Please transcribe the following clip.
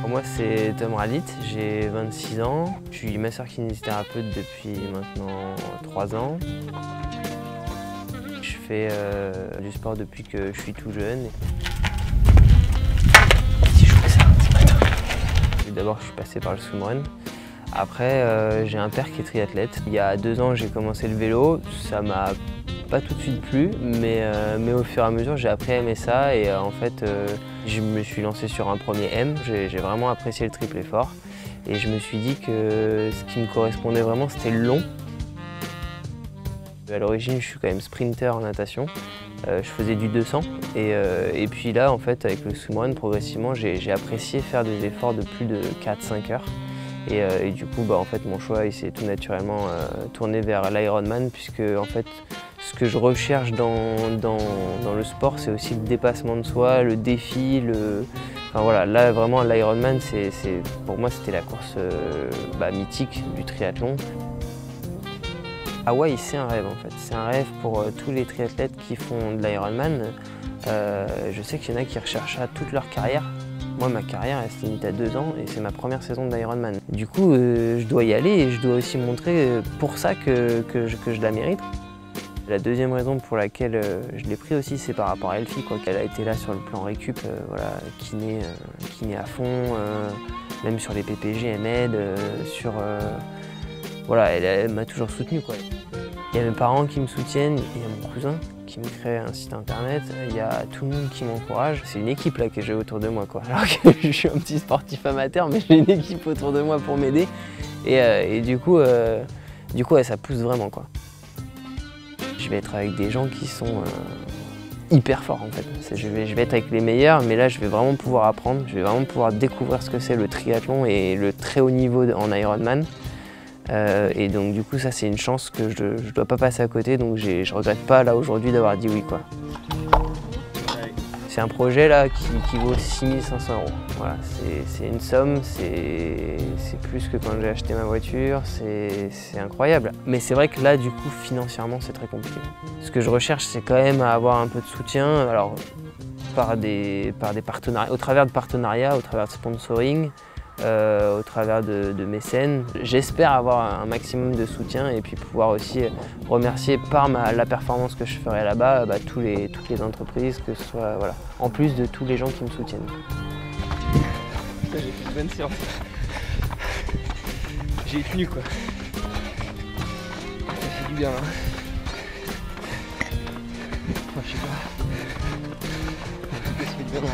Moi c'est Tom Radit, j'ai 26 ans, je suis masseur-kinésithérapeute depuis maintenant 3 ans. Je fais du sport depuis que je suis tout jeune. Si je fais ça, c'est pas top. D'abord je suis passé par le swimrun. Après j'ai un père qui est triathlète. Il y a 2 ans j'ai commencé le vélo, ça m'a pas tout de suite plu, mais au fur et à mesure j'ai appris à aimer ça et en fait je me suis lancé sur un premier M, j'ai vraiment apprécié le triple effort et je me suis dit que ce qui me correspondait vraiment c'était le long. À l'origine je suis quand même sprinter en natation, je faisais du 200 et puis là en fait avec le swimrun progressivement j'ai apprécié faire des efforts de plus de 4-5 heures. Et du coup, en fait, mon choix il s'est tout naturellement tourné vers l'Ironman puisque en fait, ce que je recherche dans le sport, c'est aussi le dépassement de soi, le défi. Enfin, voilà, là, vraiment, l'Ironman, pour moi, c'était la course mythique du triathlon. Hawaï, c'est un rêve en fait. C'est un rêve pour tous les triathlètes qui font de l'Ironman. Je sais qu'il y en a qui recherchent ça toute leur carrière. Moi, ma carrière, elle se limite à 2 ans et c'est ma première saison d'Ironman. Du coup, je dois y aller et je dois aussi montrer pour ça que je la mérite. La deuxième raison pour laquelle je l'ai pris aussi, c'est par rapport à Elfie, quoi. Elle a été là sur le plan récup, voilà, kiné à fond, même sur les PPG, elle m'aide, voilà, elle m'a toujours soutenu, quoi. Il y a mes parents qui me soutiennent, il y a mon cousin qui me crée un site internet, il y a tout le monde qui m'encourage. C'est une équipe là que j'ai autour de moi, quoi. Alors que je suis un petit sportif amateur, mais j'ai une équipe autour de moi pour m'aider. Et du coup, ouais, ça pousse vraiment, quoi. Je vais être avec des gens qui sont hyper forts en fait. Je vais être avec les meilleurs, mais là je vais vraiment pouvoir apprendre, je vais vraiment pouvoir découvrir ce que c'est le triathlon et le très haut niveau en Ironman. Et donc du coup ça c'est une chance que je ne dois pas passer à côté, donc je regrette pas là aujourd'hui d'avoir dit oui, quoi. C'est un projet là qui vaut 6 500 €. Voilà, c'est une somme, c'est plus que quand j'ai acheté ma voiture, c'est incroyable. Mais c'est vrai que là du coup financièrement c'est très compliqué. Ce que je recherche c'est quand même à avoir un peu de soutien, alors par des partenariats, au travers de partenariats, au travers de sponsoring. Au travers de mécènes. J'espère avoir un maximum de soutien et puis pouvoir aussi remercier par la performance que je ferai là-bas toutes les entreprises, que ce soit, voilà, en plus de tous les gens qui me soutiennent. J'ai fait une bonne séance. J'ai tenu, quoi. Ça fait du bien. Hein. Enfin, je sais pas. Ça fait bien.